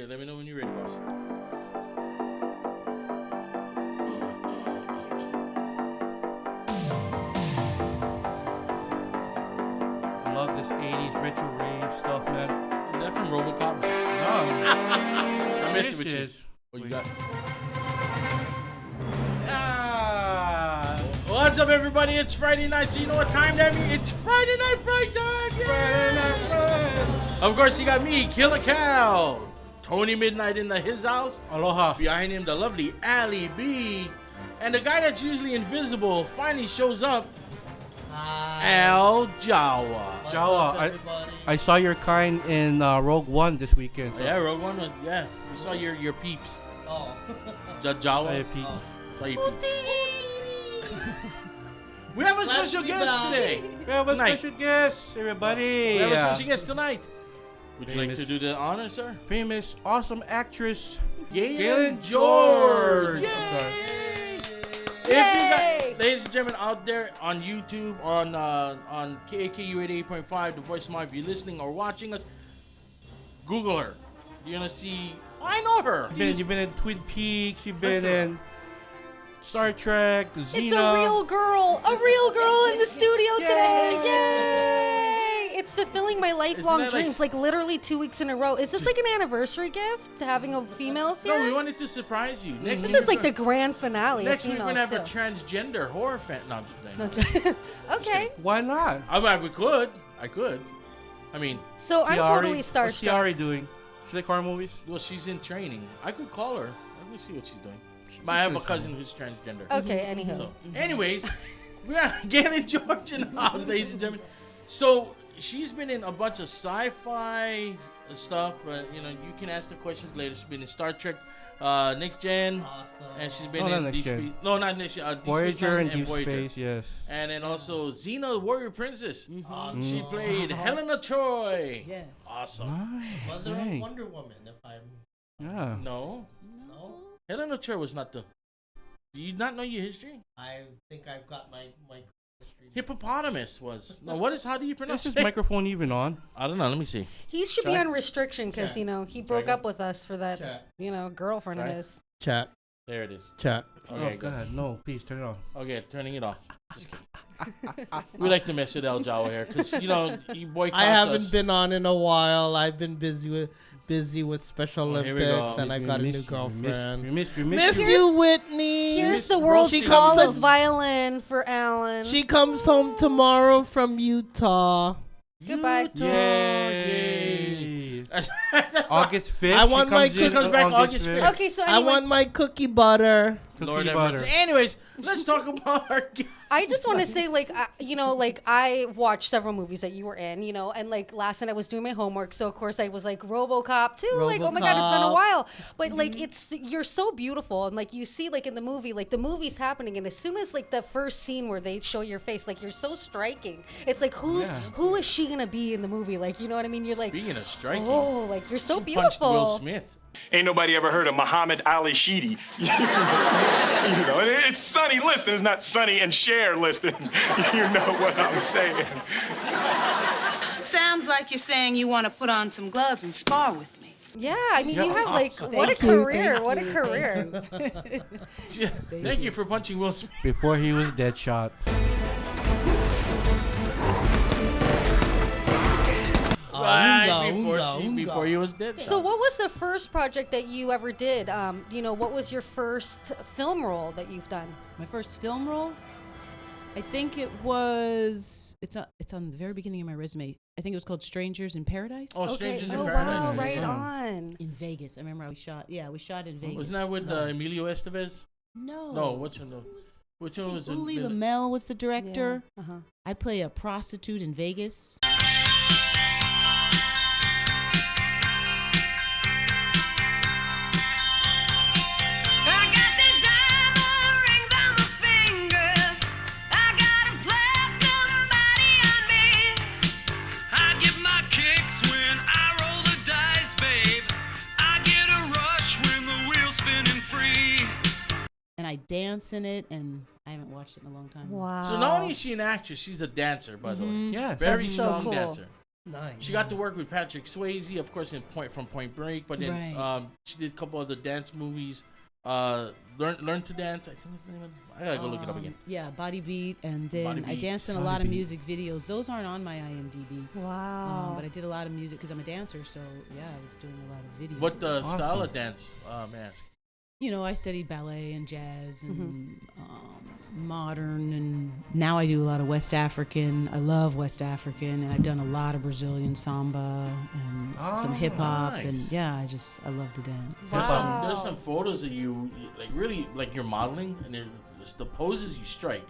Yeah, let me know when you're ready, boss. I love this 80s retro rave stuff, man. Is that from RoboCop? No. I'm messing with you. What you got? What's up, everybody? It's Friday night, so you know what time that means? It's Friday Night Fright Time! Friday Night Fright! Of course, you got me, Killer Cow. Tony Midnight in his house. Aloha. Behind him, the lovely Allie B. And the guy that's usually invisible finally shows up. Hi. Al Jawa. Jawa, I saw your kind in Rogue One this weekend. So. Yeah, Rogue One. Yeah, we saw your peeps. Oh. Jawa. Saw your peeps. Saw your peeps. We have a special guest today. We have a special guest, everybody. We have a special guest tonight. Would you like Famous- to do the honor, sir? Famous, awesome actress, Galyn Görg. Görg. Sorry. If you got, ladies and gentlemen out there on YouTube, on AKAKU 88.5, the voice of my, if you're listening or watching us, Google her. You're gonna see. I know her. You've been in Twin Peaks. You've been in Star Trek, Xena. It's a real girl in the studio today. Yay! It's fulfilling my lifelong that dreams, like literally 2 weeks in a row. Is this like an anniversary gift to having a female here? No, we wanted to surprise you. Next This week is like the grand finale. Next week of we're gonna have a females transgender horror fan. No, I'm just playing. too. No, okay. Why not? I mean, we could. I could. I mean, So I'm totally What's starstruck. Tiari doing? She like horror movies? well, she's in training. I could call her. Let me see what she's doing. I have a cousin who's transgender. Okay, anywho. So, anyways, we got Galyn Görg in the house, ladies and gentlemen. So she's been in a bunch of sci-fi stuff. You know, you can ask the questions later. She's been in Star Trek, Next Gen, Awesome. and she's been not in Next Deep Gen. Space. No, not Next Gen. Deep Voyager Space Nine and Deep Voyager. Space, yes. And then also Xena, the Warrior Princess. Awesome. She played Helena Troy. Yes. Awesome. Nice. Mother Dang. of Wonder Woman, if I'm. Yeah. No, No? Helena Troy was not the. Do you not know your history? I think I've got my history. Hippopotamus was. No, what is? How do you pronounce Is it? this microphone even on? I don't know. Let me see. He should be Try. on restriction because, Chat. you know, he broke Try. up with us for that, Chat. you know, girlfriend of Try. his. Chat. There it is. Chat. Okay, Oh, God, no. Please turn it on. Okay, turning it off. Just kidding. We like to mess with El Jawa here because you know he boycotts I haven't us. been on in a while. I've been busy with Special Oh, here we Olympics, go. and I've got a new girlfriend. We miss Miss you. you, Whitney. Here's the world's She comes smallest home- violin for Alan. She comes home tomorrow from Utah. Goodbye. Yay. August 5th. I want my she kids- comes Comes back August 5th. Okay, so I anyway, want my cookie butter. Lord Cookie have butter. mercy. Anyways, let's talk about our guest. I just want to say, like, you know, like, I watched several movies that you were in, you know, and, like, last night I was doing my homework, so, of course, I was, like, RoboCop, too. Like, oh, my God, it's been a RoboCop. while. But, like, you're so beautiful, and, like, you see, like, in the movie, like, the movie's happening, and as soon as, like, the first scene where they show your face, like, you're so striking. It's like, who is she going to be in the movie? Like, you know what I mean? You're like, Speaking of striking, oh, like, you're so she punched beautiful. Will Smith. Ain't nobody ever heard of Muhammad Ali Sheedy. You know, it's Sonny Liston. It's not Sonny and Cher Liston. You know what I'm saying. Sounds like you're saying you want to put on some gloves and spar with me. Yeah, I mean, Yeah, you have, like, what a Thank you, career. thank What a you, career. Thank you for punching Will Smith. Before he was dead shot. Before he was dead. So what was the first project that you ever did? You know, what was your first film role that you've done? My first film role? I think it was. It's on the very beginning of my resume. I think it was called Strangers in Paradise. Oh, Strangers in oh, Paradise. wow, right Yeah. on. In Vegas. I remember we shot. Yeah, we shot in Vegas. Wasn't that with Emilio Estevez? No. No, which one? No. Which one was Uli it? Lamel was the director. Yeah, uh-huh. I play a prostitute in Vegas. And I dance in it, and I haven't watched it in a long time. Wow. So not only is she an actress, she's a dancer, by the way. Yeah. Very That's so strong cool. dancer. Nice. She got to work with Patrick Swayze, of course, in Point Break, but then Right. she did a couple other dance movies. Learn to Dance, I think is the name of it. I gotta go look it up again. Yeah, Body Beat, and then Body I Beat. danced in a lot of music videos. Those aren't on my IMDb. Wow. But I did a lot of music because I'm a dancer, so yeah, I was doing a lot of videos. What style of dance, mask? You know, I studied ballet and jazz and modern, and now I do a lot of West African. I love West African, and I've done a lot of Brazilian samba and some hip hop, and nice. yeah, I love to dance. There's some photos of you, like really, like you're modeling, and just the poses you strike.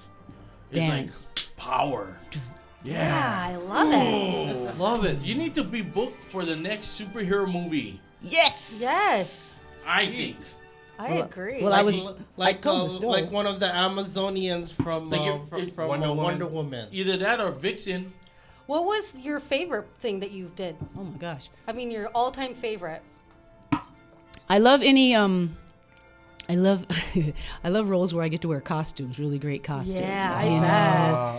It's Dance. like power. Yeah, I love it. Love it. You need to be booked for the next superhero movie. Yes. Yes, I think. I agree. Well, I was like told the story. like one of the Amazonians from Like from Wonder Woman. Either that or Vixen. What was your favorite thing that you did? Oh my gosh. I mean, your all-time favorite. I love any I love I love roles where I get to wear costumes, really great costumes. Yeah, I you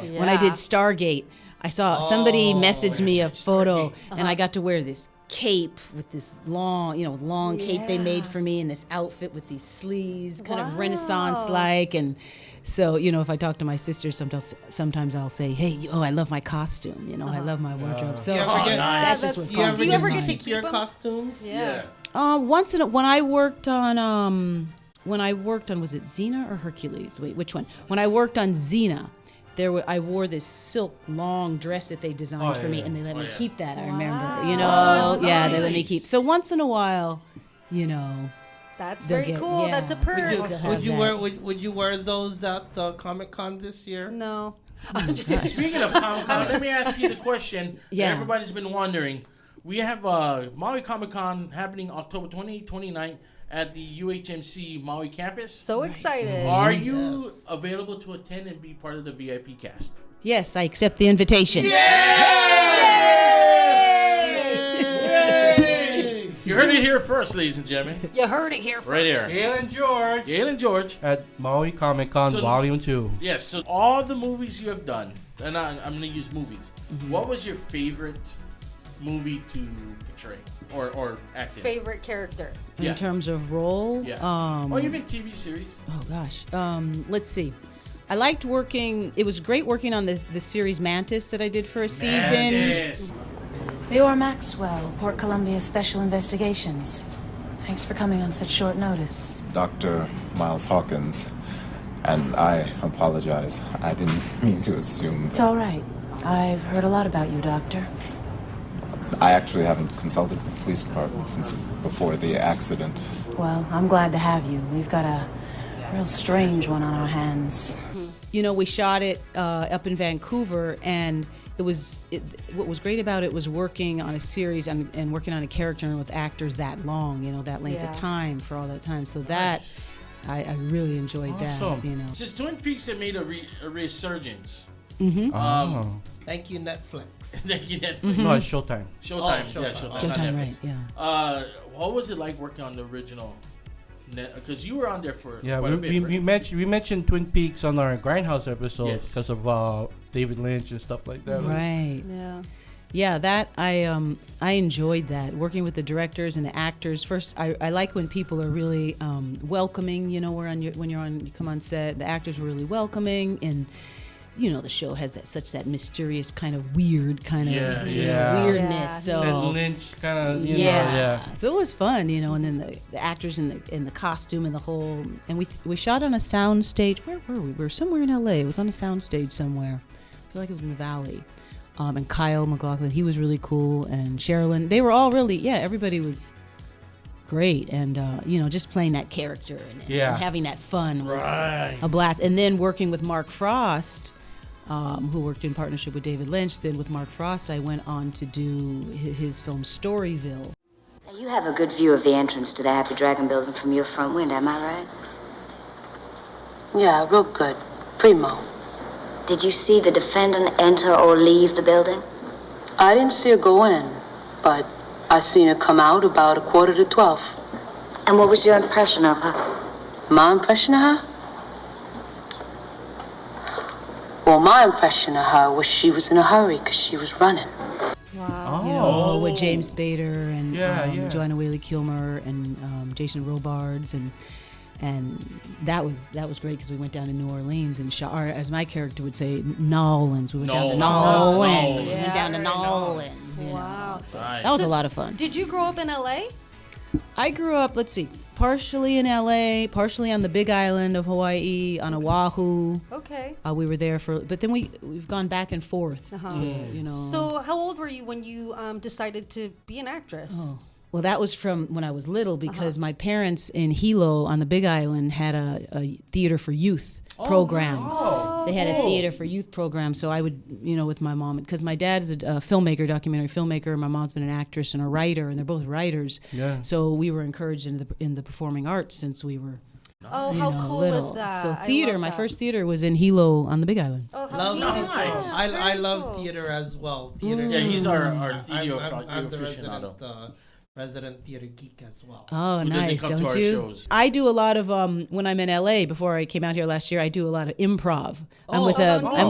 know. bet. When I did Stargate, I saw somebody messaged me a photo Stargate. and I got to wear this cape with this long cape they made for me, and this outfit with these sleeves, kind of Renaissance like. And so, you know, if I talk to my sisters, sometimes I'll say, hey, I love my costume, I love my wardrobe. So nice. that's just what's Do you fun. ever you get ever to get to keep your keep 'em? costumes? Yeah. Once in when I worked on was it Xena or Hercules? Wait, which one? When I worked on Xena, I wore this silk long dress that they designed for me, and they let me keep that. I remember, they let me keep. So once in a while, That's they'll very get- cool. yeah. That's a perk. Would have Would you that. wear would you wear those at Comic-Con this year? No. Speaking of Comic-Con, let me ask you the question Yeah. that everybody's been wondering. We have Maui Comic-Con happening October 28th, 29th at the UHMC Maui campus. So excited. Are you available to attend and be part of the VIP cast? Yes, I accept the invitation. You heard it here first, ladies and gentlemen. You heard it here first. Right here. Galyn George. At Maui Comic-Con So- Volume 2. Yes, so all the movies you have done, and I'm going to use movies. What was your favorite movie to portray or act in? Favorite character. In Yeah. terms of role, Yeah. Or even TV series. oh gosh, let's see. I liked working. It was great working on the series Mantis that I did for a season. Yes. Leora Maxwell, Port Columbia Special Investigations. Thanks for coming on such short notice. Dr. Miles Hawkins, and I apologize. I didn't mean to assume. It's all right. I've heard a lot about you, Doctor. I actually haven't consulted the police department since before the accident. Well, I'm glad to have you. We've got a real strange one on our hands. We shot it up in Vancouver, and what was great about it was working on a series and working on a character and with actors that long, that length of time for all that time. So that I really enjoyed Awesome. that. Since Twin Peaks had made a resurgence. Thank you, Netflix. Thank you, Netflix. No, it's Showtime. Showtime. Showtime. Yeah, Showtime. Showtime, not right? Netflix. Yeah. What was it like working on the original? Because you were on there for Yeah, quite a we bit, right? we mentioned Twin Peaks on our Grindhouse episode Yes. because of David Lynch and stuff like that. Right. Yeah. Yeah, that I enjoyed that, working with the directors and the actors. First, I like when people are really welcoming. When you come on set, the actors were really welcoming, and the show has that mysterious kind of weird kind of Yeah. weirdness. Yeah. So And Lynch kind of, so it was fun, and then the actors in the costume and the whole, and we shot on a sound stage. Where were we? We were somewhere in LA. It was on a sound stage somewhere. I feel like it was in the Valley. And Kyle MacLachlan, he was really cool, and Sherilyn. They were all really, everybody was great, and just playing that character and having that fun was a blast. And then working with Mark Frost, who worked in partnership with David Lynch. Then with Mark Frost, I went on to do his film Storyville. Now, you have a good view of the entrance to the Happy Dragon building from your front window, am I right? Yeah, real good. Primo. Did you see the defendant enter or leave the building? I didn't see her go in, but I seen her come out about 11:45. And what was your impression of her? My impression of her? Well, my impression of her was she was in a hurry because she was running. Wow. with James Spader and Joanna Whaley Kilmer and Jason Robards and that was great because we went down to New Orleans and shot, or as my character would say, Nolans. We went down to Nolans. We went down to Nolans. Wow. So that was a lot of fun. Did you grow up in LA? I grew up, let's see, partially in LA, partially on the Big Island of Hawaii, on Oahu. Okay. We were there but then we've gone back and forth. You know. So how old were you when you decided to be an actress? Oh. Well, that was from when I was little because my parents in Hilo on the Big Island had a theater for youth program. Oh. They had a theater for youth program, so I would, with my mom, because my dad's a filmmaker, documentary filmmaker, and my mom's been an actress and a writer, and they're both writers. Yeah. So we were encouraged in the performing arts since we were. Oh, how cool little. is that? So theater, my first theater was in Hilo on the Big Island. Oh, how Love beautiful. nice. I love theater as well. Theater. Yeah, he's our I'm the aficionado. resident theater geek as well. Oh, nice, don't you? Shows? I do a lot of when I'm in LA. Before I came out here last year, I do a lot of improv. I'm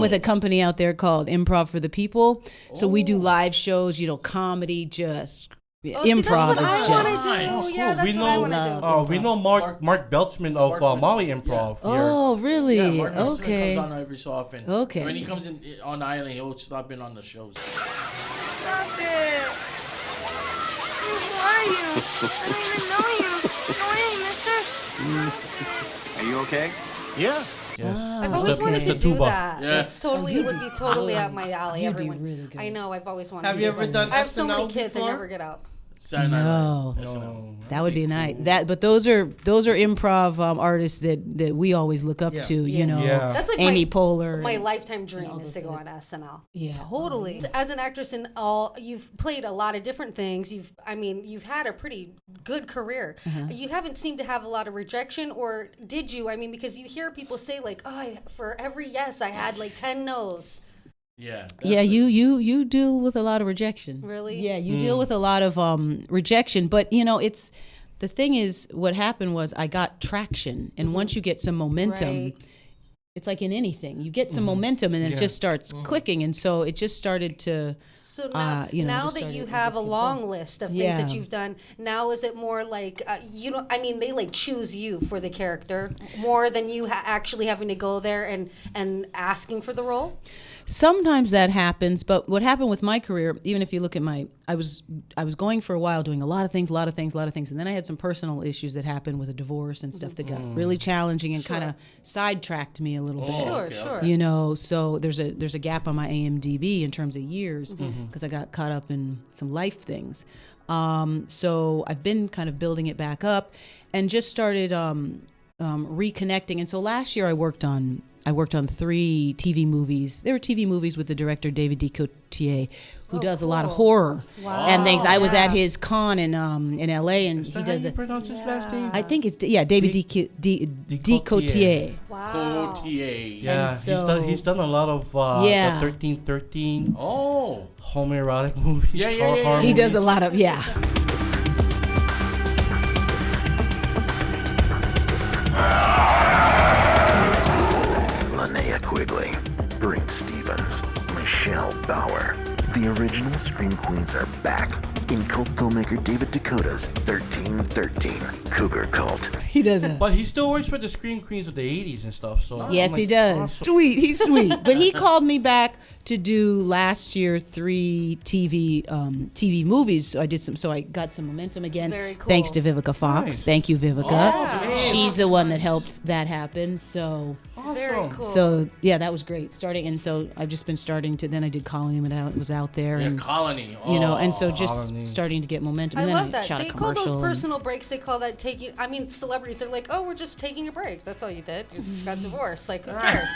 with a company out there called Improv for the People. So we do live shows, comedy, just improv is just. Yeah, that's we what I want to do. We know Mark Belchman of MAUI Improv. Oh, really? Yeah, Mark Belchman Okay. comes on every so often. Okay. When he comes in on the island, he'll stop in on the shows. Stop it! Who are you? I don't even know you. Go away, mister. Are you okay? Yeah. Yes. I've always wanted to do that. Yeah. It would be totally up my alley. You'd be Everyone, really good. I know. I've always wanted. Have to you do ever that. done I have so many SNL kids. before? I never get out. No. That would be nice. But those are improv artists that we always look up to. Yeah. That's like Amy Poehler. My lifetime dream is to go on SNL. Yeah. Totally. As an actress you've played a lot of different things. You've had a pretty good career. You haven't seemed to have a lot of rejection, or did you? I mean, because you hear people say like, oh, for every yes, I had like 10 no's. Yeah. Yeah, you deal with a lot of rejection. Really? Yeah, you deal with a lot of rejection. But it's the thing is, what happened was I got traction, and once you get some momentum, it's like in anything, you get some momentum, and it just starts clicking, and so it just started to. So now that you have a long list of things that you've done, now is it more like they like choose you for the character more than you actually having to go there and asking for the role? Sometimes that happens, but what happened with my career, even if you look at I was going for a while doing a lot of things, and then I had some personal issues that happened with a divorce and stuff that got really challenging and kind of sidetracked me a little bit. Sure. So there's a gap on my IMDb in terms of years because I got caught up in some life things. So I've been kind of building it back up and just started reconnecting. And so last year I worked on 3 TV movies. There were TV movies with the director David D. Cotier, who does a lot of horror and things. I was at his con in LA, and he does it. Pronounce his last name? I think it's David D. Cotier. Wow. Cotier. Yeah, so, he's done a lot of the 1313 homoerotic movies. Yeah. He does a lot of Quigley, Brink Stevens, Michelle Bauer. The original Scream Queens are back in cult filmmaker David Dakota's 1313 Cougar Cult. He doesn't. But he still works for the Scream Queens of the 80s and stuff. So yes, he does. Awesome. He's sweet. But he called me back to do last year 3 TV movies. So I did some. So I got some momentum again. Very cool. Thanks to Vivica Fox. Nice. Thank you, Vivica. She's the one that helped that happen. So. Awesome. Very cool. So that was great. And so I've just been starting to. Then I did Colony when it was out there. Yeah, and Colony. And so just starting to get momentum. I And then love that. Shot They a call commercial. those personal breaks. They call that taking. I mean, celebrities are like, oh, we're just taking a break. That's all you did. You just got divorced. Like, who cares?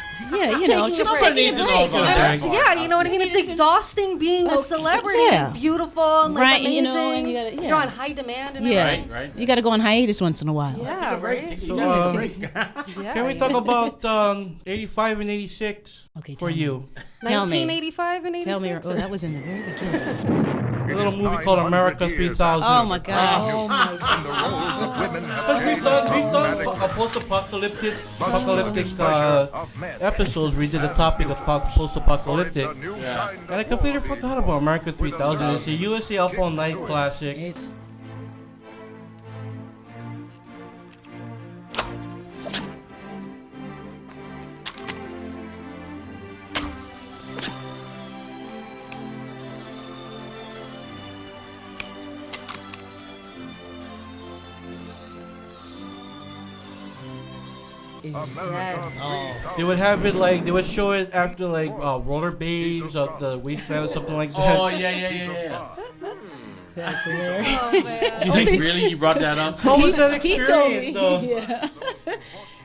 just taking a break. Yeah, you know what I mean. It's exhausting being a celebrity. Yeah. beautiful and like amazing. And You're on high demand. And everything. Right. You got to go on hiatus once in a while. Yeah, right. You gotta take a break. Can we talk about 85 and 86 for you? Tell me. 1985 and 86. Tell me. Oh, that was in the very beginning. A little movie called America 3000. Oh my gosh. Oh my God. Because we've done a post-apocalyptic episodes. We did a topic of post-apocalyptic. Yeah. And I completely forgot about America 3000. It's a USA Up All Night classic. They would have it like they would show it after like roller babes of the wasteland or something like that. Oh yeah. That's hilarious. Oh man. You think really you brought that up? What was that He told me. experience though?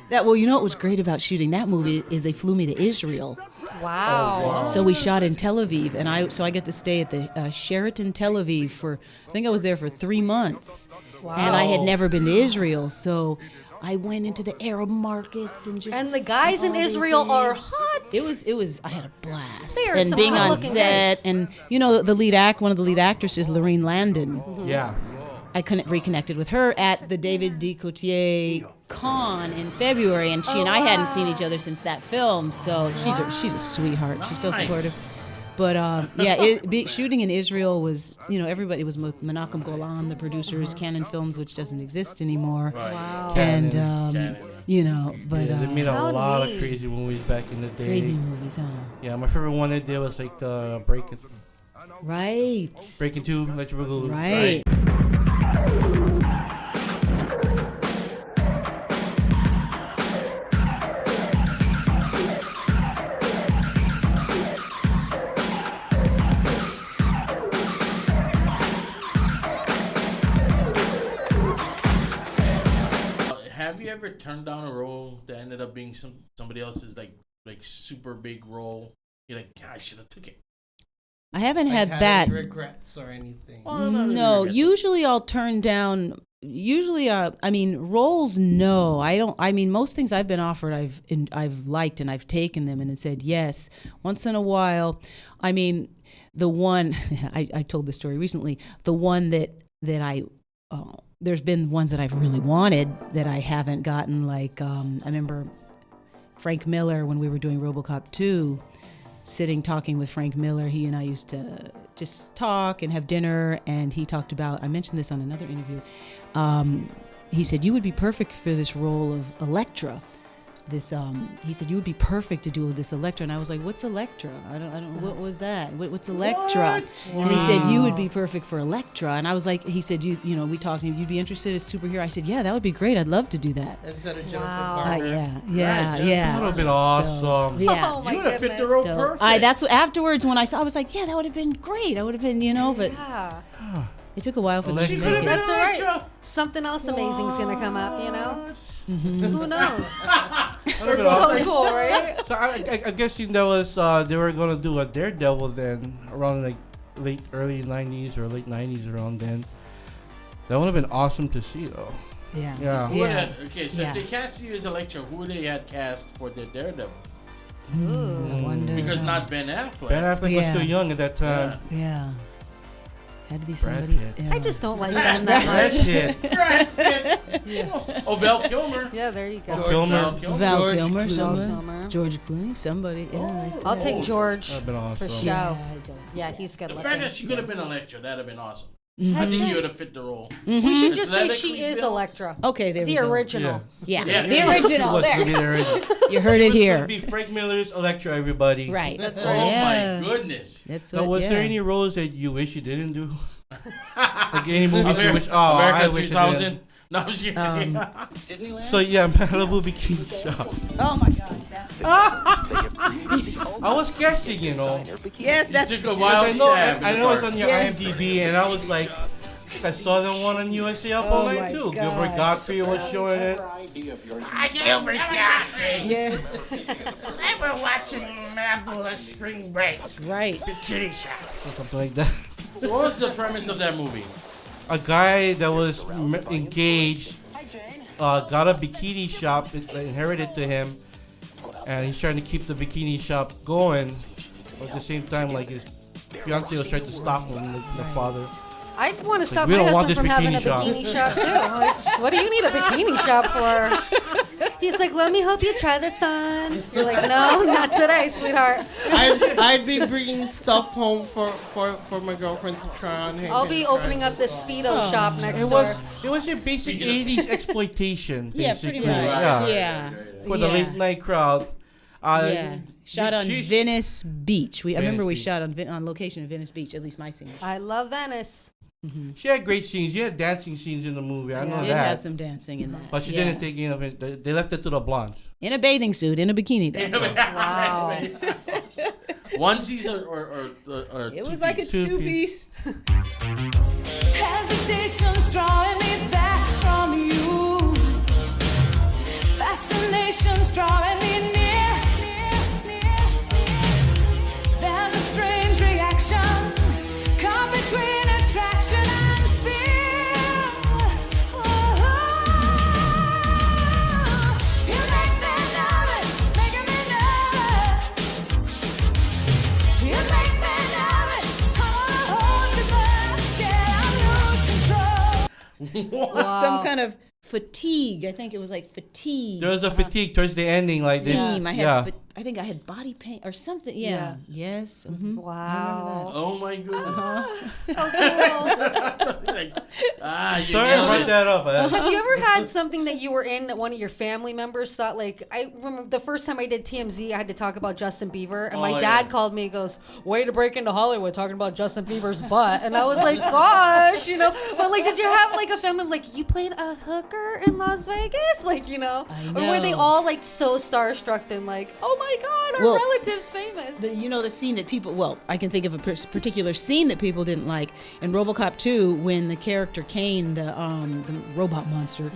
Yeah. Well, you know what was great about shooting that movie is they flew me to Israel. Wow. So we shot in Tel Aviv, and I got to stay at the Sheraton Tel Aviv for, I think I was there for 3 months. Wow. And I had never been to Israel, so I went into the Arab markets and just. And the guys in all these Israel things. are hot. It was. I had a blast. They are and some being on hot-looking set, guys. and you know one of the lead actresses, Lorraine Landon. Yeah. I reconnected with her at the David D. Coutier Con in February, and she and I hadn't seen each other since that film. So she's a sweetheart. She's so supportive. But shooting in Israel was, everybody was with Menachem Golan, the producers, Canon Films, which doesn't exist anymore. Right. Wow. And Canon. But they made a How lot neat. of crazy movies back in the day. crazy movies, huh? Yeah, my favorite one they did was like Breaking Right. 2, Electric Boogaloo. Right. Have you ever turned down a role that ended up being somebody else's like super big role? You're like, God, I should have took it. I haven't Like, had having that. regrets or anything. No, usually I'll turn down. Usually, roles. No, I don't. I mean, most things I've been offered, I've liked and I've taken them and said yes. Once in a while, I mean, the one I told this story recently. The one that I. There's been ones that I've really wanted that I haven't gotten. Like I remember Frank Miller when we were doing RoboCop 2. Sitting talking with Frank Miller, he and I used to just talk and have dinner, and he talked about, I mentioned this on another interview, he said, you would be perfect for this role of Elektra. He said, you would be perfect to do this Elektra. And I was like, what's Elektra? I don't what was that? What's Elektra? And he said, you would be perfect for Elektra. And I was like, he said, we talked to him, you'd be interested as superhero. I said, yeah, that would be great. I'd love to do that. Instead of Jennifer Yeah. Garner. Yeah. That would have been awesome. Yeah. Oh my You would have fit the goodness. role So perfect. that's what, afterwards when I saw, I was like, yeah, that would have been great. I would have been, but Yeah. it took a while for them to She make it. That's all right. Something else amazing's gonna come up, Who knows? So cool, right? So I guess that was they were gonna do a Daredevil then around like early 90s or late 90s around then. That would have been awesome to see though. Yeah. Yeah. Who would have- okay, so Yeah. if they cast you as Elektra, who would they had cast for the Daredevil? I wonder. Because not Ben Affleck. Ben Affleck was Yeah. still young at that time. Yeah. Had to be Brad somebody. Pitt. I just don't like them that Brad much. Pitt. Oh, Val Kilmer. Yeah, there you go. Kilmer. Val George Kilmer, Clooney. somebody. Kilmer. George Clooney, somebody. Yeah. I'll take George That'd been awesome. for show. Yeah, Yeah, he's good The fact looking. that she could have been Elektra, that'd have been awesome. I think you would have fit the role. We should just say Athletically she is built. Elektra. Okay, there The we go. original. Yeah, Yeah. the She original. was There. gonna be the original. You heard it It's here. gonna be Frank Miller's Elektra, everybody. Right. That's Oh right. Yeah. my goodness. That's Now, what. was yeah. there any roles that you wish you didn't do? Like any movies you wish? Oh, America I wish I 3000. didn't. No, I'm just kidding. So yeah, Malibu Bikini Shop. Oh my gosh. I was guessing, Yes, Took that's. a wild I know, stab. I in the know it's dark. on your Yes. IMDb, and I was like, I saw them one on USA Up All Oh Night my too. gosh. Gilbert Godfrey was showing it. Gilbert Godfrey. Yeah. They were watching Malibu Spring Break. Right. Kitty shop. Or something like that. So what was the premise of that movie? A guy that was engaged got a bikini shop inherited to him, and he's trying to keep the bikini shop going. But at the same time, like his fiance was trying to stop him, the father. I want to stop we my don't want husband this from having a bikini bikini shop shop. too. Like, what do you need a bikini shop for? He's like, let me help you try this on. You're like, no, not today, sweetheart. I'd be bringing stuff home for my girlfriend to try on. I'll be opening up the Speedo shop next door. It was a basic 80s exploitation. Yeah, basically. pretty much. Yeah. For the late night crowd. Yeah. Shot on Venice Beach. I remember we shot on location in Venice Beach, at least my scenes. I love Venice. Mm-hmm. She had great scenes. She had dancing scenes in the movie. I know that. Did have some dancing in that. But she didn't take enough. They left it to the blondes. In a bathing suit, in a bikini. Though. Wow. Onesies or it was like a two-piece. Hesitation's drawing me back from you. Fascination's drawing me near. There's a strange reaction caught between attraction and fear. You make me nervous, making me nervous. You make me nervous, I wanna hold you but I'm scared I'll lose control. Wow. Some kind of fatigue. I think it was like fatigue. There was a fatigue towards the ending. Like I think I had body pain or something. Yeah. Yes. Mm-hmm. Wow. Oh my goodness. Sorry to bring that up. Have you ever had something that you were in that one of your family members thought, like, I remember the first time I did TMZ, I had to talk about Justin Bieber, and my dad called me and goes, way to break into Hollywood talking about Justin Bieber's butt. And I was like, gosh, but like, did you have like a family, like, you played a hooker in Las Vegas? Like, or were they all like so starstruck and like, oh my God, our relative's famous? The scene that people, I can think of a particular scene that people didn't like in RoboCop 2 when the character Kane, the robot monster,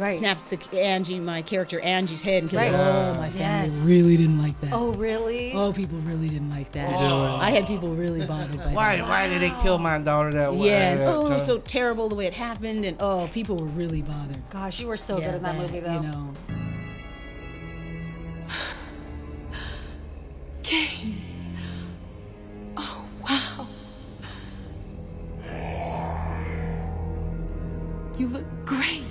snaps my character Angie's head and kills her. Oh, my family really didn't like that. Oh, really? Oh, people really didn't like that. I had people really bothered by that. Why did they kill my daughter that way? Yeah, it was so terrible the way it happened, and people were really bothered. Gosh, you were so good in that movie, though. Kane. Oh, wow. You look great.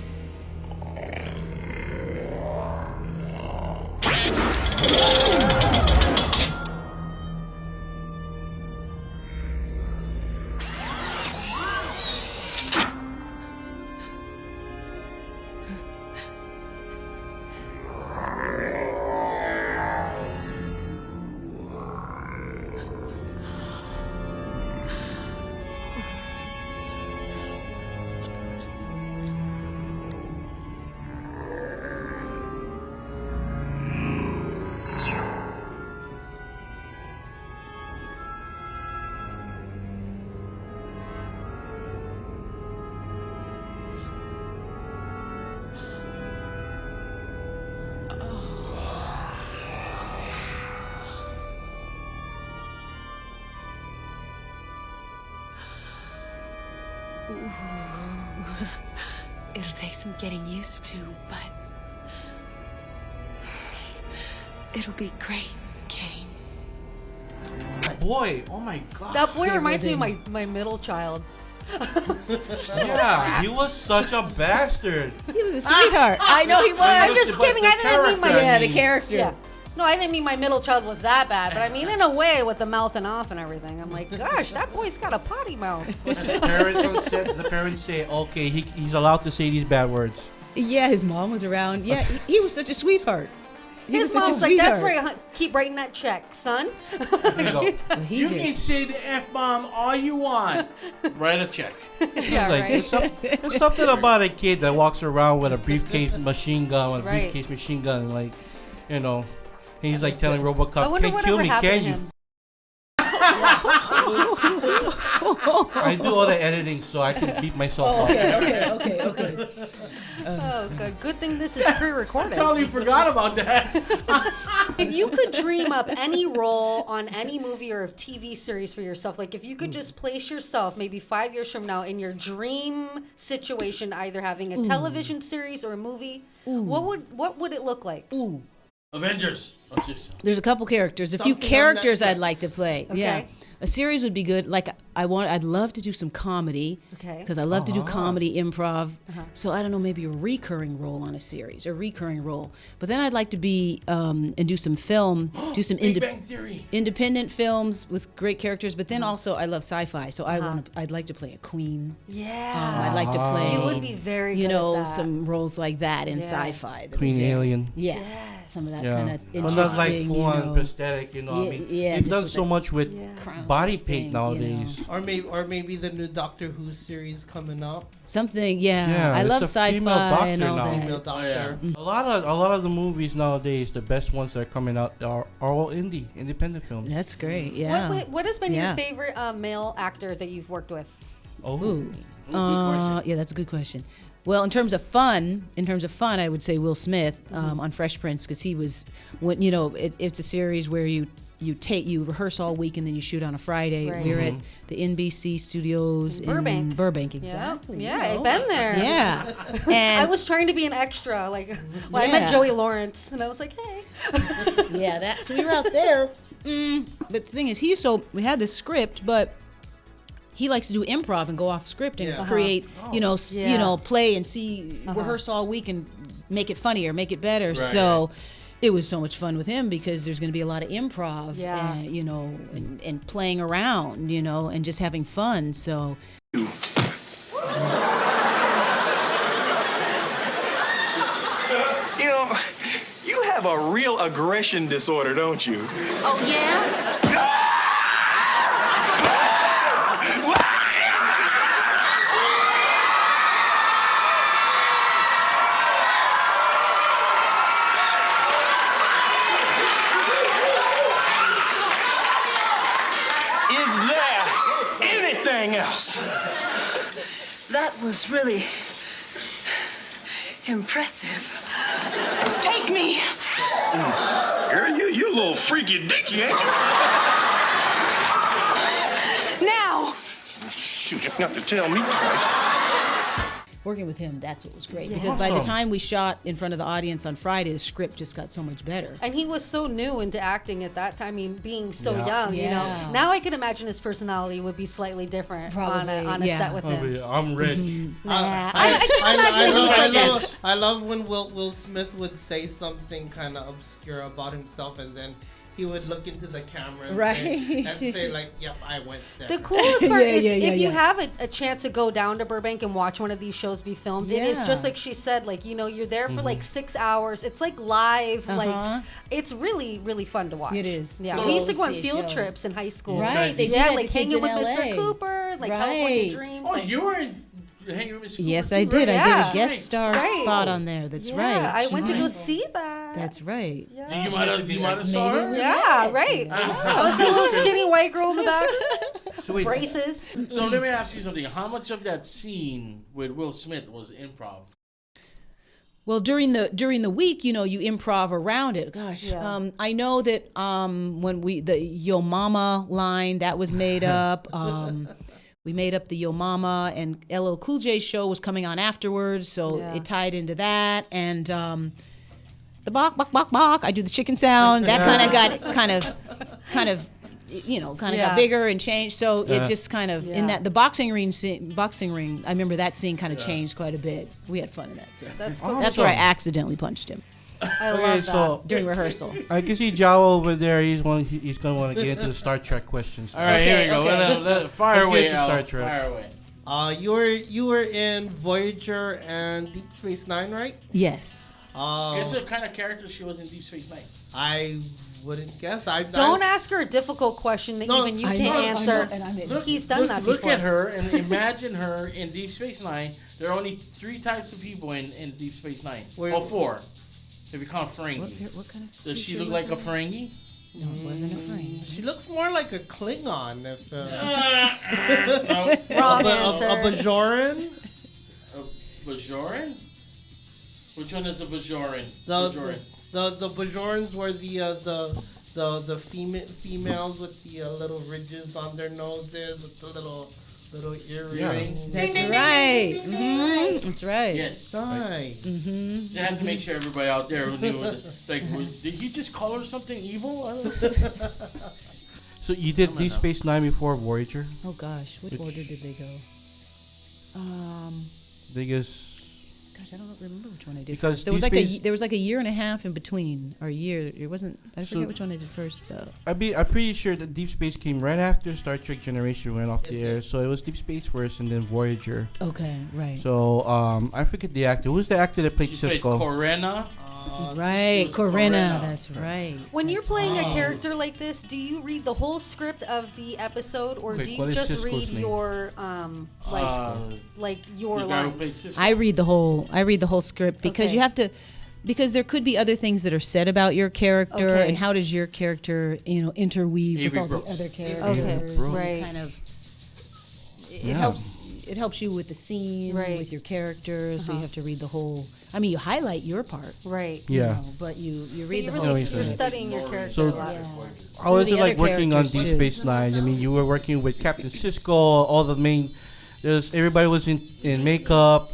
It'll take some getting used to, but it'll be great, Kane. Boy, oh my God. That boy reminds me of my middle child. Yeah, he was such a bastard. He was a sweetheart. I know he was. I'm just kidding. I didn't mean my the character. Yeah. No, I didn't mean my middle child was that bad, but I mean in a way with the mouthing off and everything. I'm like, gosh, that boy's got a potty mouth. The parents say, okay, he's allowed to say these bad words. Yeah, his mom was around. Yeah, he was such a sweetheart. His mom's like, that's right, keep writing that check, son. You can say the F-bomb all you want. Write a check. Yeah, right. There's something about a kid that walks around with a briefcase machine gun, like, he's like telling RoboCop, can't kill me, can you? I do all the editing so I can beat myself up. Okay. Oh, good thing this is pre-recorded. I totally forgot about that. If you could dream up any role on any movie or TV series for yourself, like if you could just place yourself maybe 5 years from now in your dream situation, either having a television series or a movie, what would it look like? Avengers. There's a couple characters, a few characters I'd like to play. Okay. Yeah. A series would be good. Like I'd love to do some comedy. Okay. Because I love to do comedy, improv. So I don't know, maybe a recurring role on a series, a recurring role. But then I'd like to be and do some film, do some Big Bang Theory. independent films with great characters. But then also I love sci-fi, so I'd like to play a queen. Yeah. I'd like to play. You would be very you good know, at that. some roles like that in Yes. sci-fi. That'd Queen be very- Alien. Yeah. Some of that Yeah. kind of But not like interesting, full on you know. prosthetic, you know. I Yeah, mean, yeah, they've just done with so the much with crowns body thing, paint you nowadays. know. Or maybe the new Doctor Who series coming up. Something, yeah. Yeah, I it's love a female sci-fi doctor and all now. that. Female Doctor. A lot of the movies nowadays, the best ones that are coming out are all independent films. That's great. Yeah. What has been Yeah. your favorite male actor that you've worked with? Oh, Ooh. question. Yeah, that's a good question. Well, in terms of fun, I would say Will Smith on Fresh Prince, because he was, when it's a series where you rehearse all week and then you shoot on a Friday. Right. We were at the NBC studios in Burbank, exactly. Yeah, I've been there. Yeah, I and was trying to be an extra, I met Joey Lawrence, and I was like, hey. yeah, so we were out there. But the thing is, we had this script, but he likes to do improv and go off script and create, play and rehearse all week and make it funnier, make it better. Right. So it was so much fun with him because there's going to be a lot of improv, Yeah. and playing around, and just having fun. So You know, you have a real aggression disorder, don't you? Oh, yeah? Is there anything else? That was really impressive. Take me! Girl, you a little freaky dicky, ain't you? Now! Shoot, you have to tell me twice. working with him, that's what was great. Because by the time we shot in front of the audience on Friday, the script just got so much better. And he was so new into acting at that time. I mean, being so young, you Yeah. know. Now I can imagine his personality would be slightly different on a set with him. I'm rich. Nah, I can imagine him like I love when Will Smith would say something kind of obscure about himself, and then he would look into the camera and say like, "Yep, I went there." The coolest part is if you have a chance to go down to Burbank and watch one of these shows be filmed, it is just like she said, like, you know, you're there for like 6 hours. It's like live, like it's really, really fun to watch. It is. Yeah, So we used to go on see a field show. trips in high school. Right, they do yeah, that to like kids hanging in with LA. Mr. Cooper, like California Dreams. Oh, like, you were hanging with Mr. Cooper Yes, too, I did. right? I did Yeah. a guest star Right. spot on there. That's yeah, right. I went to go see that. That's right. Yeah. You might have saw her. Yeah, right. I was the little skinny white girl in the back. Sweet. Braces. So let me ask you something. How much of that scene with Will Smith was improv? Well, during the week, you know, you improv around it. Gosh, I know that when the Yo Mama line that was made up. We made up the Yo Mama, and LL Cool J's show was coming on afterwards, so it tied into that. And the bok bok bok bok, I do the chicken sound. That kind of got bigger and changed. So it just kind of in that the boxing ring. I remember that scene kind of changed quite a bit. We had fun in that scene. That's cool. That's where I accidentally punched him I love that. during rehearsal. I can see Jawa over there. He's going to want to get into the Star Trek questions. All right, here we go. Fire Let's away, get into Al. Star Trek. Fire away. You were in Voyager and Deep Space Nine, right? Yes. Guess what kind of character she was in Deep Space Nine? I wouldn't guess. Don't ask her a difficult question that even you can't answer. He's done that before. Look at her and imagine her in Deep Space Nine. There are only 3 types of people in Deep Space Nine. Or 4, if you count Ferengi. What kind of Does she look like a Ferengi? No, it wasn't a Ferengi. She looks more like a Klingon. Wrong answer. A Bajoran? A Bajoran? Which one is a Bajoran? The Bajorans were the females with the little ridges on their noses with the little earrings. That's right. That's right. Yes. Nice. So I had to make sure everybody out there who knew. Like, did he just call her something evil? I don't know. So you did Deep Space Nine before Voyager? Oh gosh, what order did they go? Biggest. Gosh, I don't remember which one I did. Because first. There was Deep like Space- there was like a year and a half in between, or a year. It wasn't. I So- forget which one I did first though. I'm pretty sure that Deep Space came right after Star Trek Generation went off the air. So it was Deep Space first, and then Voyager. Okay, right. So I forget the actor. Who's the actor that played She played Cisco? Corena. Right, Corinna. That's right. When you're playing a character like this, do you read the whole script of the episode, or Wait, do what you is just Cisco's read name? your like your The guy who lines? played Cisco. I read the whole script because Okay. you have to, because there could be other things that are said about your character, Okay. and how does your character, interweave with Avery all Brooks. the other characters. Okay, and right. Kind of. It Yeah. helps. It helps you with the scene, Right. with your characters. So you have to read the whole. I mean, you highlight your part, Right. Yeah. but you So read you the really, whole. you're studying your character So- a lot. How was the it like other working on characters, Deep too. Space Nine? I mean, you were working with Captain Cisco, all the main. Everybody was in makeup.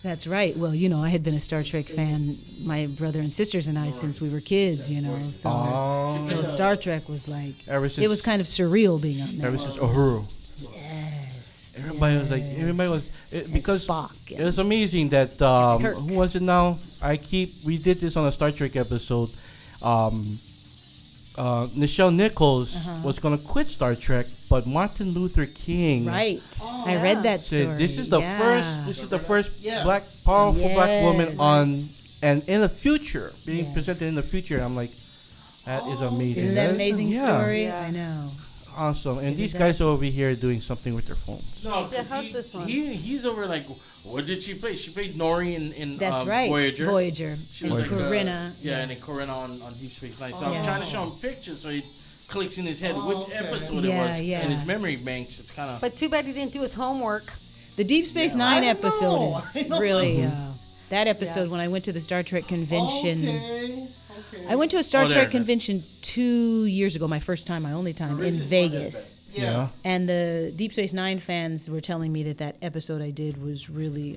That's right. Well, I had been a Star Trek fan, my brother and sisters and I, since we were kids. So Oh. so Star Trek was like. Ever It since- was kind of surreal being on there. Ever since Uhuru. Yes. Everybody was like, because Spock. it was amazing that Kirk. who was it now? We did this on a Star Trek episode. Nichelle Nichols was gonna quit Star Trek, but Martin Luther King Right. I read that story. said, "This is the Yeah. first. This is the first Yeah. powerful black woman Yes. on, and in the future, being presented in the future." I'm like, that is amazing. Isn't that is- amazing yeah. story? Yeah. I know. Awesome. And Isn't these that- guys are over here doing something with their phones. No, Yeah, how's this one? He's over like, what did she play? She played Nori in That's right. Voyager. Voyager. She And was like Corinna. yeah, and then Corinna on Deep Space Nine. So Oh. I'm trying to show him pictures so he clicks in his head which okay. episode Yeah, it was yeah. in his memory banks. It's kind of. But too bad he didn't do his homework. The Deep Space Nine I episode know, is I know. really that episode when I went to the Star Trek convention. Okay. I went to a Star Oh, there Trek it is. convention 2 years ago, my first time, my only time, in Vegas. Yeah. And the Deep Space Nine fans were telling me that episode I did was really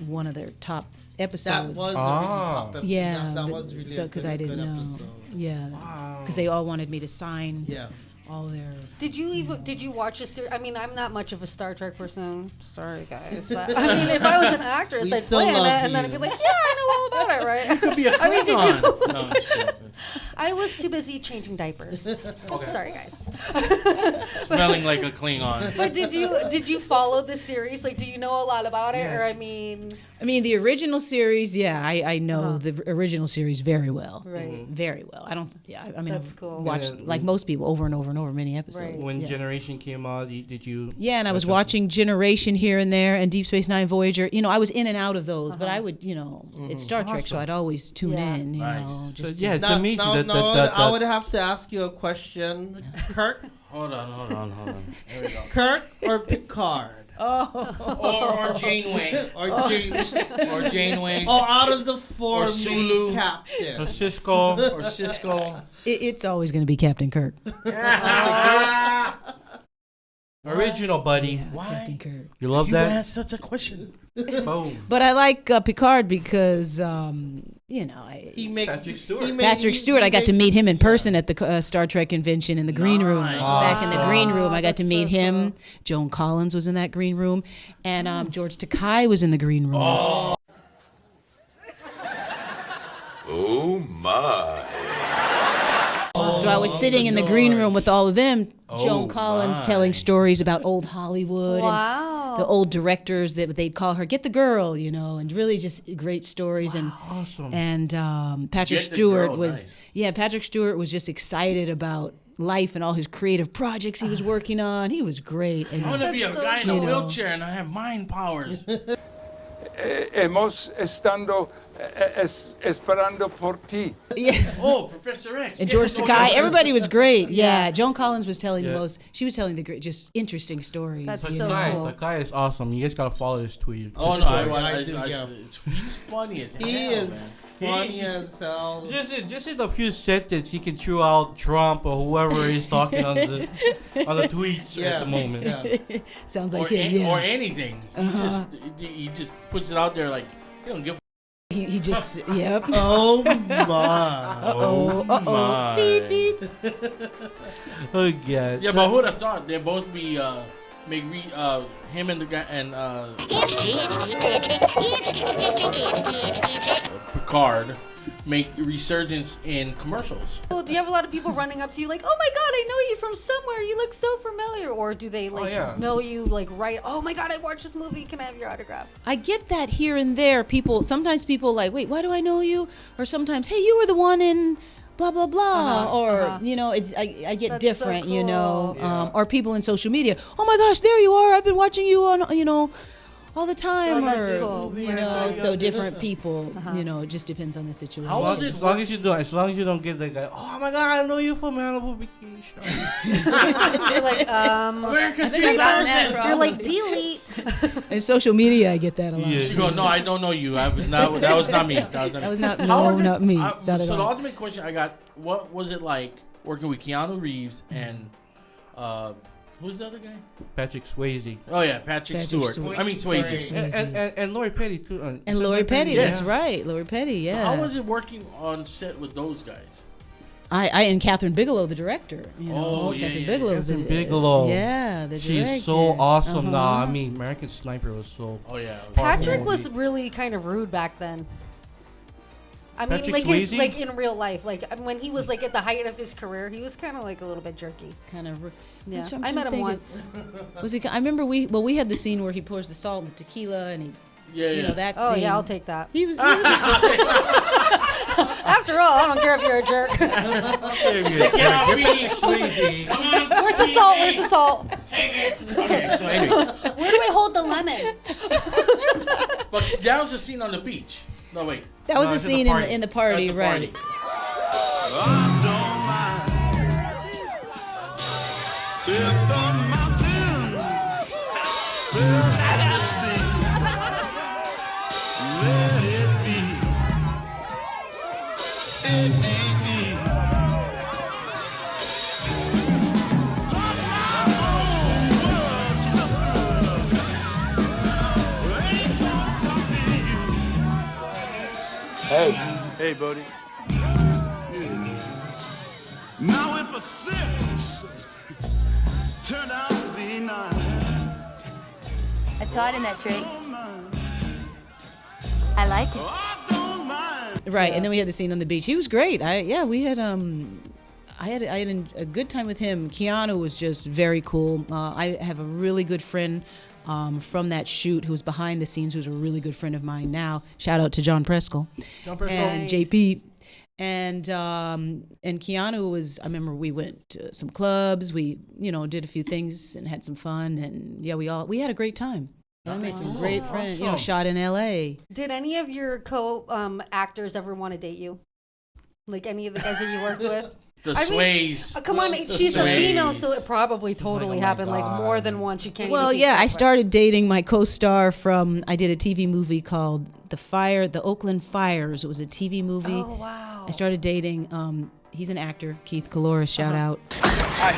one of their top episodes. That was a really top episode. Yeah, That was really so a because good, I didn't good know. episode. Yeah, because they all wanted me to sign Yeah. all their. Did you watch a series? I mean, I'm not much of a Star Trek person. Sorry, guys, but I mean, if I was an actress, We I'd still play in it, love and then I'd you. be like, yeah, I know all about it, right? Could be a I mean, did Klingon. you? No, I'm just kidding. I was too busy changing diapers. Sorry, guys. Smelling like a Klingon. But did you follow the series? Like, do you know a lot about it, or I mean, The original series, yeah, I know the original series very well. Right. Very well. I don't, yeah, I mean, That's I've cool. watched, Yeah. like most people, over and over and over many episodes. Right. When yeah. Generation came out, did you? Yeah, and I was watch watching Generation here and there, and Deep Space Nine, Voyager. I was in and out of those, but I would, it's Star Trek, so I'd always tune Yeah. in. Nice. So Just yeah, it's Now, amazing now, that, now that I would have to ask you a question. Kirk? Hold on. There we go. Kirk or Picard? Or Janeway. Or Janeway? Or Janeway. Oh, out of the four Or Sulu. main captains. or Cisco. Or Cisco. it's always going to be Captain Kirk. Original, buddy. Captain Kirk. You love You that? asked such a question. Boom. But I like Picard because, He makes Patrick Stewart. he ma- Patrick he- Stewart, he I got to makes- meet him in person at the Star Trek convention in the green room. Nice. Back in the green room, I got to that's meet so him. cool. Joan Collins was in that green room, and George Takei was in the green room. Oh my. So I was sitting in the green room with all of them. Oh, Joan Collins my. telling stories about old Hollywood wow. and the old directors that they'd call her, "Get the girl," and really just great stories. Awesome. And Patrick Get the Stewart girl, was, nice. Patrick Stewart was just excited about life and all his creative projects he was working on. He was great. And I want to be a That's so guy in a cool. wheelchair and I have mind powers. Hemos estando esperando por ti. yeah. Oh, Professor X. And Yeah, George no, Takei, no. everybody was great. Yeah, Joan Collins was telling Yeah. she was telling the great, just interesting stories. That's you so know. cool. The guy is awesome. You guys gotta follow his tweet. Oh, Just no, go. I do, yeah. he's funny as hell, He is man. funny as hell. Just in a few sentences, he can chew out Trump or whoever is talking on the tweets at the moment. Yeah. Sounds Or, like him. Yeah. or anything. He just puts it out there like, he don't give a He just, yep. Oh my. Uh-oh. Beep, beep. Oh, yeah. Yeah, but who'd have thought they'd both be him and the guy and Picard make resurgence in commercials. Well, do you have a lot of people running up to you like, oh my god, I know you from somewhere, you look so familiar? Or do they like know you like right, oh my god, I watched this movie, can I have your autograph? I get that here and there. Sometimes people like, wait, why do I know you? Or sometimes, hey, you were the one in blah blah blah, you know, it's I get That's different, so you know, cool. or people in social media. Oh my gosh, there you are! I've been watching you on, you know, all the time. Oh, that's or cool. you know, so different people. You know, it just depends on the situation. How was it? As long as you don't get that guy. Oh my God, I know you from Malibu Vacation. You're like, American you're like, delete. In social media, I get that a lot. Yeah. She go, no, I don't know you. That was not me. That was not me. Not at So the all. ultimate question I got: what was it like working with Keanu Reeves and who's the other guy? Patrick Swayze. Oh yeah, Patrick Stewart. I mean Swayze. And Lori Petty too. And Lori Petty, Yes. that's right. Lori Petty, yeah. So how was it working on set with those guys? I and Catherine Bigelow, the director. You know, Oh, yeah, Catherine yeah, Bigelow. Catherine Bigelow. Yeah, the director. She's so awesome now. I mean, American Sniper was so. Oh yeah. Patrick was really kind of rude back then. I mean, Patrick like Swayze? like in real life, like when he was like at the height of his career, he was kind of like a little bit jerky. Kind of. Yeah, I met him once. Was he? I remember we had the scene where he pours the salt in the tequila and he. Yeah, You know that Oh scene. yeah, I'll take that. He was. After all, I don't care if you're a jerk. Where's the salt? Where's the salt? Take it. Okay, so anyway, Where do I hold the lemon? but that was a scene on the beach. No wait. That was No, a it's at the scene party. in the party, At the right? party. Hey, buddy. Now if a six turned out to be 9, I taught him that trick. I like it. Right, and then we had the scene on the beach. He was great. We had I had a good time with him. Keanu was just very cool. I have a really good friend from that shoot who was behind the scenes, who's a really good friend of mine now. Shout out to John Preskel. And JP. And Keanu was, I remember we went to some clubs, we, did a few things and had some fun, and we had a great time. I made some great friends, shot in LA. Did any of your actors ever want to date you? Like any of the guys that you worked with? Come on, she's a female, so it probably totally happened like more than once. You can't. Well, even keep I track. started dating my co-star from. I did a TV movie called The Oakland Fires. It was a TV movie. Oh wow! I started dating. He's an actor, Keith Kaloris. Shout out.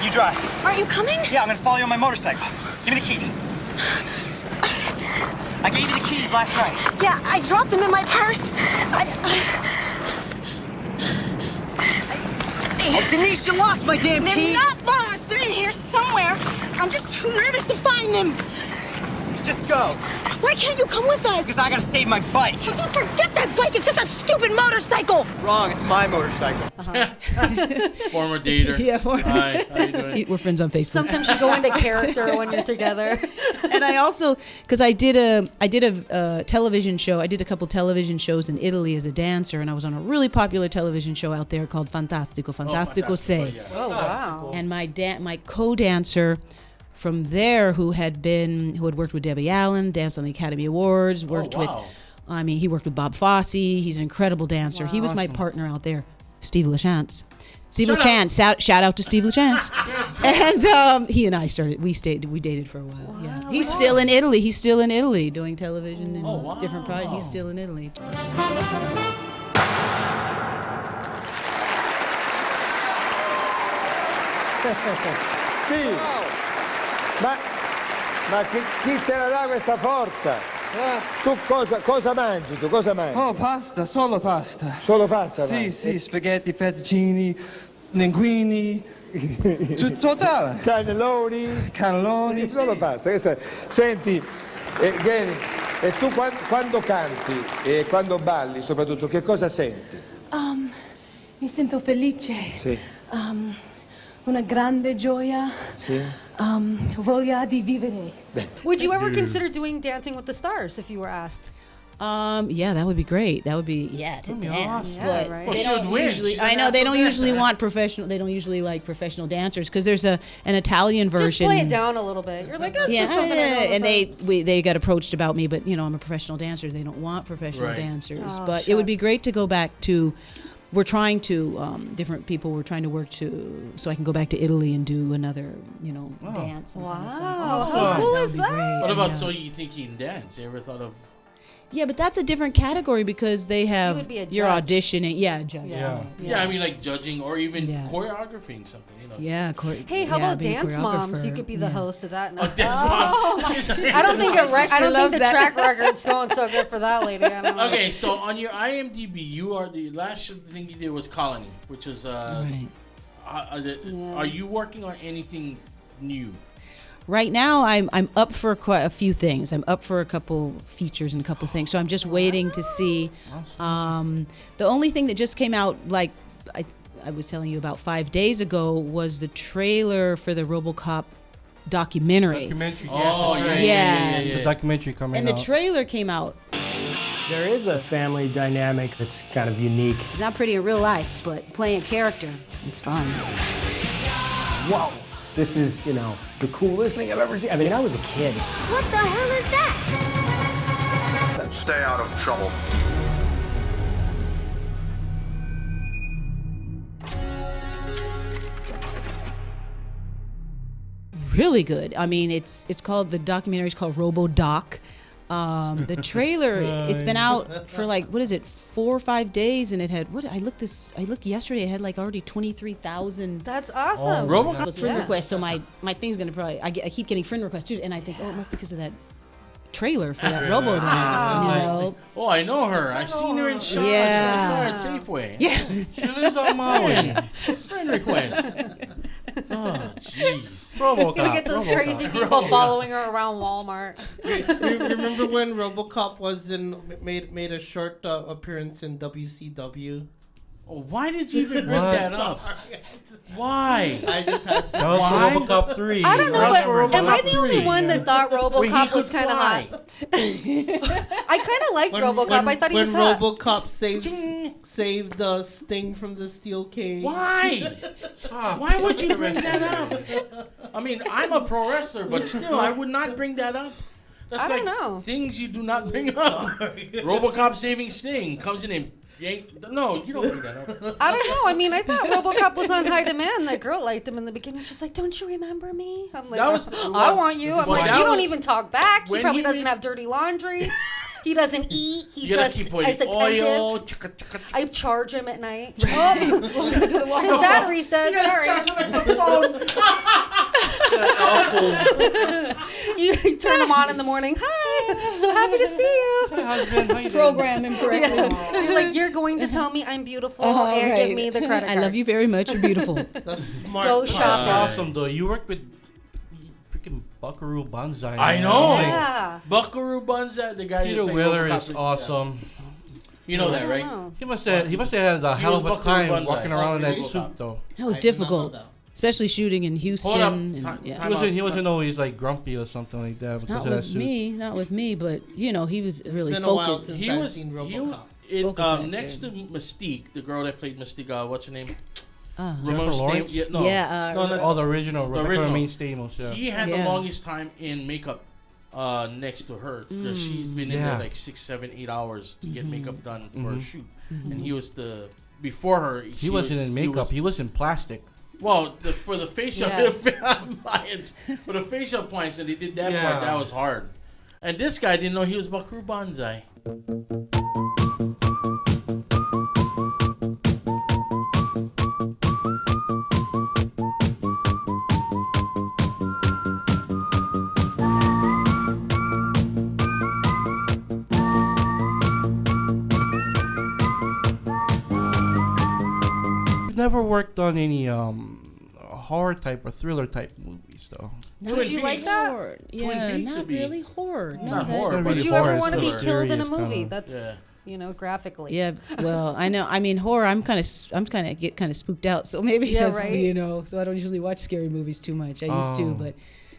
You drive. Aren't you coming? Yeah, I'm gonna follow you on my motorcycle. Give me the keys. I gave you the keys last night. Yeah, I dropped them in my purse. Oh, Denise, you lost my damn keys. They're not lost. They're in here somewhere. I'm just too nervous to find them. Just go. Why can't you come with us? Because I gotta save my bike. Would you forget that bike? It's just a stupid motorcycle. Wrong, it's my motorcycle. Former dater. Yeah, Hi, how you doing? We're friends on Facebook. Sometimes you go into character when you're together. And I also, because I did a television show. I did a couple television shows in Italy as a dancer, and I was on a really popular television show out there called Fantastico Se. Oh wow! And my co-dancer from there, who had worked with Debbie Allen, danced on the Academy Awards, he worked with Bob Fosse. He's an incredible dancer. He was my partner out there, Steve LaChance. Shout out to Steve LaChance. And he and I we dated for a while. Wow. Yeah, he's still in Italy. He's still in Italy doing television and different projects. He's still in Italy. Steve, ma chi te la dà questa forza? Tu cosa mangi? Tu cosa mangi? Oh, pasta, solo pasta. Solo pasta? Sì, mangi? sì, spaghetti, fettuccini, linguini, totale. Cannelloni? Solo pasta. Senti, Galyn, e tu quando canti e quando balli soprattutto, che cosa senti? Mi sento felice. Sì. Una grande gioia. Sì. Voglia di vivere. Would you ever consider doing Dancing with the Stars if you were asked? Yeah, that would be great. That would be to dance, but they don't usually. I know they don't usually want professional. They don't usually like professional dancers because there's an Italian version. Just play it down a little bit. You're like, that's just something I know. And they got approached about me, but I'm a professional dancer. They don't want professional dancers, Oh, but it would be great to go back to. We're trying to different people. We're trying to work so I can go back to Italy and do another dance. Wow, how cool is that? What about So You Think You Can Dance? You ever thought of? Yeah, but that's a different category because they have would be a you're judge. auditioning. Yeah, judge. Yeah, I mean like judging or even choreographing something. Yeah, Hey, how about being a Dance Moms? You choreographer. could be the host of that. Oh, Dance Moms. I don't think sister I don't loves think the that. track record's going so good for that lady. I don't know. Okay, so on your IMDb, you are the last thing you did was Colony, which is Right. Are you working on anything new? Right now, I'm up for quite a few things. I'm up for a couple features and a couple things. So I'm just waiting to see. The only thing that just came out, like I was telling you about 5 days ago, was the trailer for the RoboCop documentary. Yeah. It's a documentary coming And out. the trailer came out. There is a family dynamic that's kind of unique. It's not pretty in real life, but playing a character, it's fun. Whoa! This is, the coolest thing I've ever seen. I mean, I was a kid. What the hell is that? Stay out of trouble. Really good. I mean, it's called, the documentary's called RoboDoc. The trailer, it's been out for 4 or 5 days, and it had I looked yesterday, it had already 23,000. That's awesome. RoboCop friend requests. So my thing's gonna probably I keep getting friend requests too, and I think, it must be because of that trailer for that RoboDoc. Oh, I know her. I've seen her in shops. Yeah. I saw her at Safeway. Yeah. She lives on Maui. Friend request. Oh, jeez. You're gonna get those crazy people following her around Walmart. Remember when RoboCop made a short appearance in WCW? Oh, why did you even bring that up? Why? I just had That was for RoboCop 3. I don't know, That was but for am I RoboCop the only 3. one that thought Wait, he RoboCop could was kind of fly. hot? I kind of liked RoboCop. I thought he was when hot. RoboCop saved Sting from the steel cage. Why? Why would you bring that up? I mean, I'm a pro wrestler, but still, I would not bring that up. That's I don't know. Things you do not bring up. RoboCop saving Sting comes in and no, you don't bring that up. I don't know. I mean, I thought RoboCop was on high demand. That girl liked him in the beginning. She's like, "Don't you remember me?" I'm like, "I want you." I'm like, "You don't even talk back. He probably doesn't have dirty laundry. He doesn't eat. He just is attentive. I charge him at night. Oh, his battery's dead. Sorry. You turn him on in the morning. Hi, so happy to see you. Program him correctly. Yeah. You're like, you're going to tell me I'm beautiful and right. give me the credit card. I love you very much. You're beautiful. That's smart. Go That's shopping. awesome, though. You work with freaking Buckaroo Banzai. I man. know. Yeah. Buckaroo Banzai, the guy. Peter who played Wheeler RoboCop is in- awesome. You know that, right? know. He must have had a He hell was of a Buckaroo time Banzai. walking around in that RoboCop. suit, though. That was I did not know difficult, that. especially shooting in Houston. Hold up. And, yeah. He wasn't always grumpy or something like that because Not of that with suit. not with me, but he was really been a while focused. since He I've was seen he RoboCop. was in, Focus actor. next to Mystique, the girl that played Mystique. What's her name? Jennifer Ramon Lawrence? Stamos. No, not Oh, the original. The Rebecca original. Romaine Stamos, yeah. He had the Yeah. longest time in makeup next to her because she's been in there 6, 7, 8 hours to get makeup done for a shoot, and he was before her. He wasn't in makeup. He was in plastic. Well, for the facial appliance, for the facial appliance, and they did that part. That was hard. And this guy didn't know he was Buckaroo Banzai. never worked on any horror type or thriller type movies though. Would you like that? Horror. Yeah, not really horror. No, Not that- horror, but Would it's you ever horror want to be thriller. killed in a Serious movie? kinda. That's Yeah. graphically. Yeah, well, I know. I mean, horror. I'm kind of get kind of spooked out, so maybe Yeah, that's right. So I don't usually watch scary movies too much. I used to,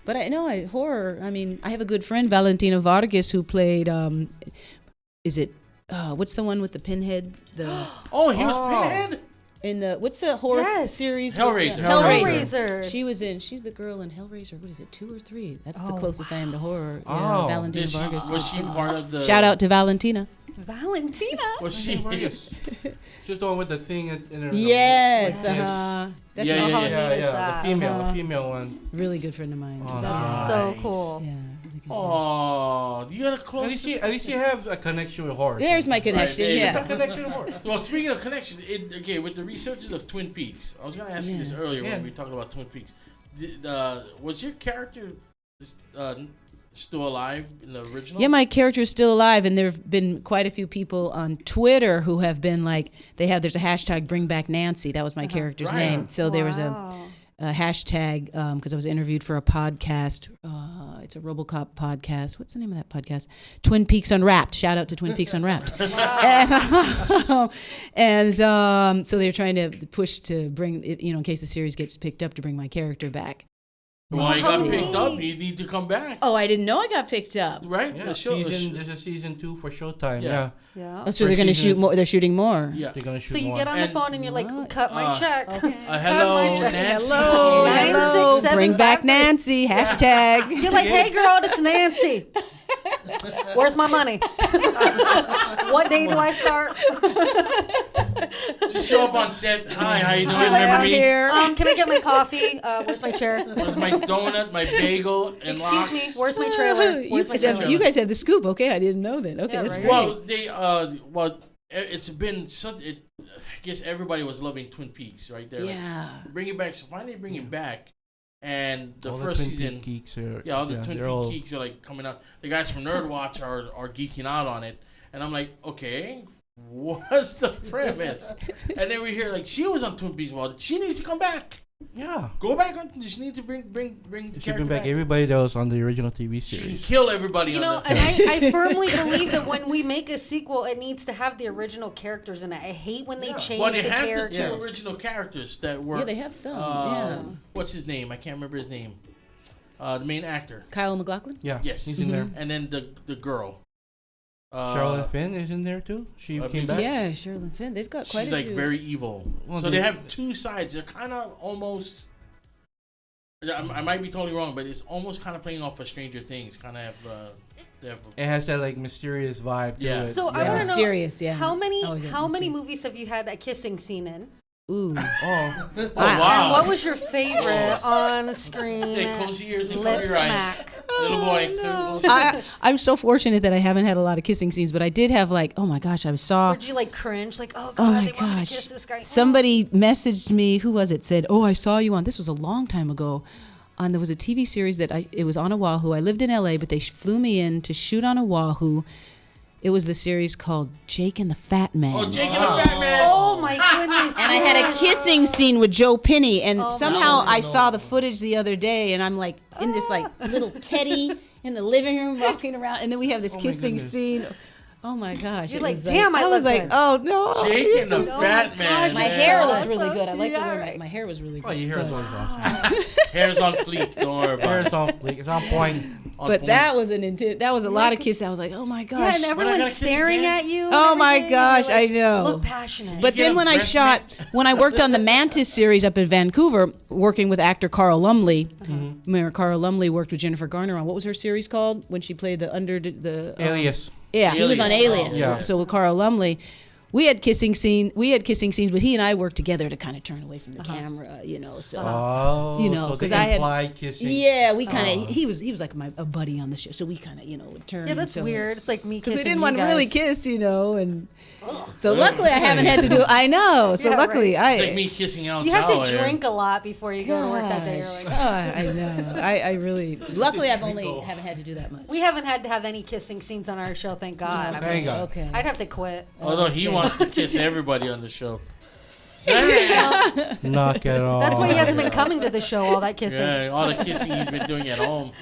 but I know horror. I mean, I have a good friend Valentina Vargas who played. Is it? What's the one with the pinhead? The Oh, he was Pinhead? in the what's the horror Yes. series? Hellraiser. Hellraiser. She's the girl in Hellraiser. What is it? 2 or 3? That's the Oh, closest I am to horror. Oh. Yeah, Valentina Vargas. Was she part of the... Shout out to Valentina. Valentina. Was she... She's the one with the thing in her. Yes. Like, That's Yeah, right. yeah, Yeah, is yeah. that? The female one. Really good friend of mine. Oh, That's so cool. Yeah. Really good. Oh, you got a close... At least you have a connection with horror. There's my connection. there you It's Yeah. a connection with horror. Well, speaking of connection, okay, with the researchers of Twin Peaks, I was going to ask you this earlier when we were talking about Twin Peaks. Was your character still alive in the original? Yeah, my character is still alive, and there have been quite a few people on Twitter who have been like, there's a hashtag Bring Back Nancy. That was my character's Right. name. So there was a hashtag because I was interviewed for a podcast. It's a RoboCop podcast. What's the name of that podcast? Twin Peaks Unwrapped. Shout out to Twin Peaks Unwrapped. And so they're trying to push to bring, in case the series gets picked up, to bring my character back. Well, you got picked up. You need to come back. Oh, I didn't know I got picked up. Right? Yeah, The show- there's a season 2 for Showtime. Yeah. Yeah. Oh, so they're going to shoot more. They're shooting more. Yeah. They're gonna shoot So you more. get on the phone and you're like, cut my check. Cut hello, my check. Nancy. Hello, Nine, hello. six, seven, Bring back 5, Nancy. Hashtag. You're like, hey girl, it's Nancy. Where's my money? What day do I start? Just show up on set. Hi, how you doing? You're like, Remember me? Here. Can I get my coffee? Where's my chair? Where's my donut, my bagel, and Excuse lox? me, where's my trailer? Where's my trailer? You guys had the scoop. Okay, I didn't know that. Okay, Yeah, that's right. great. Well, it's been I guess everybody was loving Twin Peaks, right there. Yeah. Like, bring it back. So finally bring it back. And the All first Twin season, Peak geeks are, all the Twin they're all- Peaks geeks are like coming out. The guys from Nerd Watch are geeking out on it, and I'm like, okay, what's the premise? And then we hear like she was on Twin Peaks. Well, she needs to come back. Yeah. Go back on. She needs to bring the They should character bring back everybody that was on the original TV She can series. kill everybody. You on know, the and I firmly believe that when we make a sequel, it needs to have the original characters in it. I hate when they change Well, they the have characters. the two original characters that were. Yeah, they have some, yeah. What's his name? I can't remember his name. The main actor. Kyle MacLachlan? Yeah. Yes, He's in there. And then the girl. Charlotte Finn is in there too. She came back. Yeah, Sherilyn Finn. They've got quite She's a like few. very evil. Well, So they- they have two sides. They're kind of almost. I might be totally wrong, but it's almost kind of playing off of Stranger Things. Kind of have. They have It has that like mysterious vibe to it. So I want to know Mysterious, yeah. how many Always movies have you had a kissing scene in? Ooh. Oh. Oh, wow. And what was your favorite on screen? Hey, close your ears and lip cover your eyes. smack? Little boy. I'm so fortunate that I haven't had a lot of kissing scenes, but I did have like, oh my gosh, I saw. Would you like cringe? Like, oh god, Oh my they want me to gosh. kiss this guy. Somebody messaged me, who was it, said, oh, I saw you on, this was a long time ago, there was a TV series that it was on Oahu. I lived in LA, but they flew me in to shoot on Oahu. It was the series called Jake and the Fat Man. Oh, Jake and the Fat Man. Oh my goodness. And I had a kissing scene with Joe Pinney, and Oh, somehow my I saw the footage the other day, and I'm like in this like little teddy in the living room walking around, and then we have this kissing scene. Oh my gosh! You're it like, was damn, I was look like, good. oh no! Jake and the Oh Fat my Man. gosh, My man. hair was Awesome. really good. I like Yeah, the way right. my hair was really good. Oh, your hair is but- always awesome. Hair's on fleek. Don't worry about Hair's it. on fleek. It's on point. But that was that was a lot of kisses. I was like, oh my Yeah, gosh! and I everyone's gotta kiss staring again? at you. Oh and my everything, and gosh, you're like, I know. Look passionate. But get then a when I breast shot, when I worked on the Mantis series up in Vancouver, working with actor Carl Lumley, remember Carl Lumley worked with Jennifer Garner on, what was her series called when she played the Alias. Yeah, he was on Alias. Yeah. So with Carl Lumley, we had kissing scenes, but he and I worked together to kind of turn away from the camera, so Oh, you know, so because they I had implied kissing. Yeah, we kind of he was like a buddy on the show, so we kind of would turn. Yeah, that's so, weird. It's like me because kissing we didn't you want to guys. really kiss, and so luckily I haven't had to do. I know, so Yeah, luckily It's like me kissing out. You have to drink a lot before you go to work that day. You're like, I know. I really. Luckily, haven't had to do that much. we haven't had to have any kissing scenes on our show, thank God. Thank God. Okay. I'd have to quit. Although he wants to kiss everybody on the show. Knock it off. That's why he hasn't been coming to the show. All that kissing. Yeah, all the kissing he's been doing at home.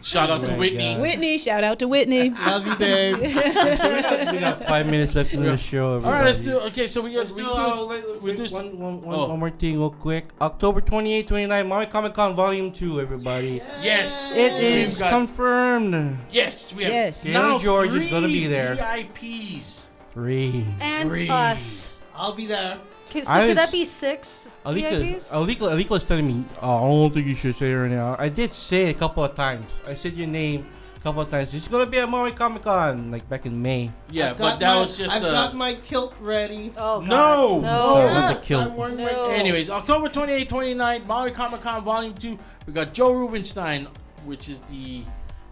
Shout out to Whitney. Whitney, shout out to Whitney. Love you, babe. We got 5 minutes left in the show. All right, let's do. Okay, so we do one more thing real quick. October 28, 29, Maui Comic Con Volume 2, everybody. Yes, it is confirmed. Yes, we have. Yes. Galyn Görg is gonna be there. VIPs. 3. And us. I'll be there. So could that be 6 VIPs? Alika was telling me, I don't think you should say her now. I did say it a couple of times. I said your name a couple of times. It's gonna be at Maui Comic Con, like back in May. Yeah, but that was just. I've got my kilt ready. Oh God. No. Not the Yes, kilt. I'm wearing my No. kilt. Anyways, October 28, 29, Maui Comic Con Volume 2. We got Joe Rubenstein, which is the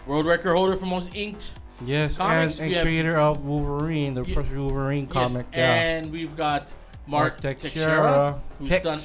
world record holder for most inked Yes, comics. and We have- creator of Wolverine, the first Wolverine comic. Yes, Yeah. and we've got Mark Teixeira, Teixeira, who's Tex. done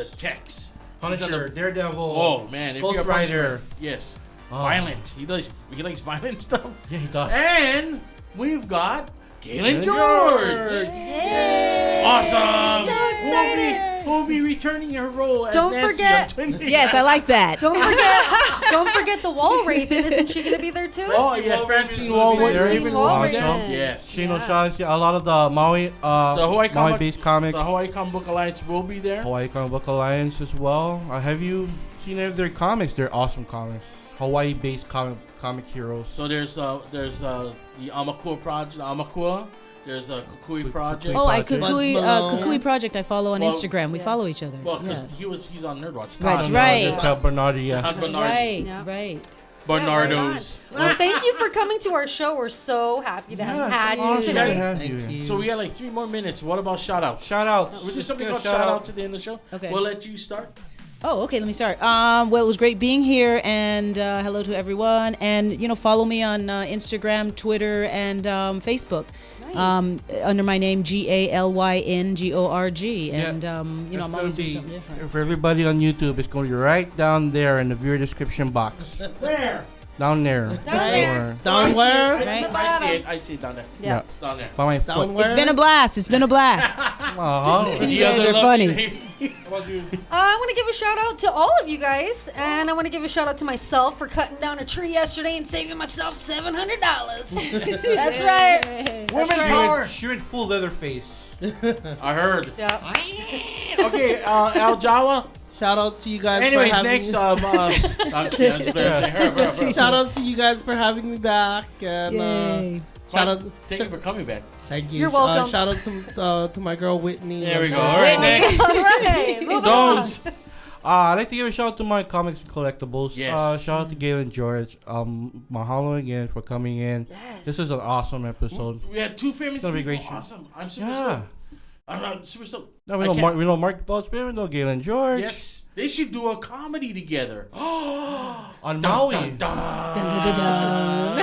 the Tex. Punisher, Daredevil. Oh man, if Ghost you're a Rider. Punisher, yes, Oh. violent. He likes violent stuff. Yeah, he does. And we've got Galyn Galyn Görg. Yay! Awesome. So excited. Who will be returning her role as Don't Nancy forget- on Twin Peaks. Yes, I like that. Don't forget the Wall Raven. Isn't she gonna be there too? Oh yeah, Francine Walraven. Francine Walraven. Yes. Shane O'Shaughnessy, a lot of the Maui, The Hawaii comic, Maui-based comics, the Hawaii Comic Book Alliance will be there. Hawaii Comic Book Alliance as well. Have you seen any of their comics? They're awesome comics. Hawaii-based comic heroes. So there's the Amakua project, Amakua. There's a Kukui project. Oh, Project. Kukui Project. I follow on Well, Instagram. We follow each other. Well, because Yeah. he's on Nerdwatch. That's right. Just tell Bernardo, yeah. Todd Bernard. Right, Yeah. right. Bernardo's. Well, thank you for coming to our show. We're so happy to have had you awesome today. to have Thank you. you. So we got like 3 more minutes. What about shout outs? Shout outs. We'll do something Let's called get a shout out to the end of the show. Okay. We'll let you start. Oh, okay. Let me start. Well, it was great being here, and hello to everyone. And follow me on Instagram, Twitter, and Facebook. Under my name GALYN GORG, and It's I'm gonna always doing be- something different. For everybody on YouTube, it's going to be right down there in the viewer description box. Where? Down there. there. Down where? I see it down there. Yeah. Down there. By my Down foot. where? It's been a blast. It's been a blast. Uh-huh. You guys are funny. I want to give a shout out to all of you guys, and I want to give a shout out to myself for cutting down a tree yesterday and saving myself $700. That's right. Women power. She went full leather face. I heard. Yeah. Okay, Al Jawa. Shout out to you guys Anyways, for having next, me. Shout out to you guys for having me back, and Yay. shout out. Thank you for coming back. Thank you. You're welcome. Shout out to my girl Whitney. There we go. Love All you. right, next. All right. Moving on. Don't. I'd like to give a shout out to my comics and collectibles. Yes. Shout out to Galyn Görg. Mahalo again for coming in. Yes. This is an awesome episode. We had 2 famous It's gonna be people. a great show. Awesome. I'm super Yeah. stoked. I'm super stoked. No, we I know can't- Mark Boltzmann, we know Galyn Görg. Yes. They should do a comedy together. On Maui. Dun, dun, dun, dun.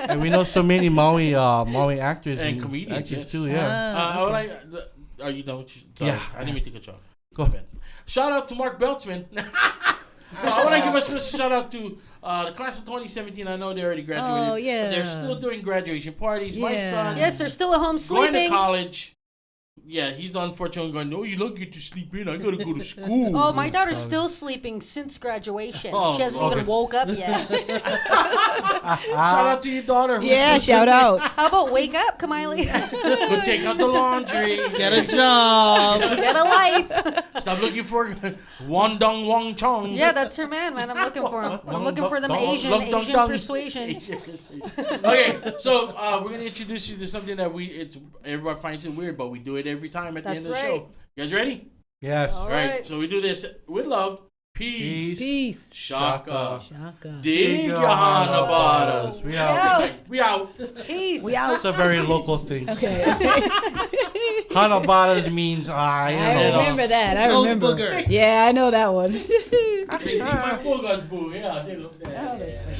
And we know so many Maui actors And comedians, actors yes. too, yeah. I would like, are you done with Sorry, Yeah. I didn't mean to cut you off. Go ahead. Shout out to Mark Beltzman. I want to give a special shout out to the class of 2017. I know they already graduated. Oh, yeah. But they're still doing graduation parties. My Yeah. son Yes, they're still at home going to sleeping. college. Yeah, he's the unfortunate one going, no, you don't get to sleep in. I got to go to school. Oh, my daughter's still sleeping since graduation. Oh, She hasn't okay. even woke up yet. Shout out to your daughter. who's Yeah, still shout out. How about wake up, Kamali? Go take out the laundry. Get a job. Get a life. Stop looking for Wong Dong Wong Chong. Yeah, that's her man, man. I'm looking for him. I'm looking for them Asian persuasion. Okay, so we're gonna introduce you to something that everybody finds it weird, but we do it every time at the end of the That's show. right. You guys ready? Yes. All right. So we do this with love. Peace. Peace. Shaka. Shaka. Dig your Hanabatas. We out. We out. Peace. We out. It's a very local thing. Okay. Hanabatas means I remember that. I remember. Booger. Yeah, I know that one. Dig my boogas, boo. Yeah, dig up there.